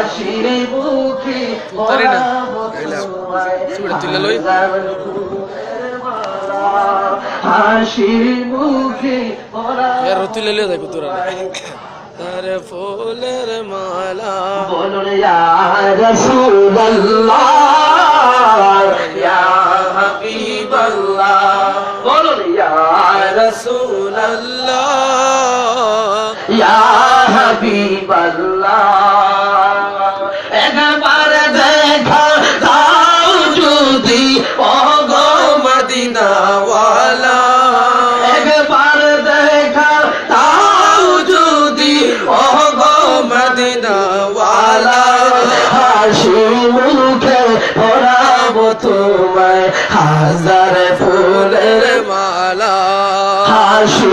হাসির মুখে পরাবো তোমায় হাসির মুখে তার ফুলের মালা বলুন ইয়া রাসূলুল্লাহ ইয়া হাবিবাল্লাহ বলুন ইয়া রাসূলুল্লাহ ইয়া হাবিবাল্লাহ একবার দেখা দাও যদি ওগো মদিনা ওয়ালা একবার দেখা দাও যদি ওগো মদিনা ওয়ালা হাসি মুখে পরাবো তোমায় হাজার ফুলের মালা হাসি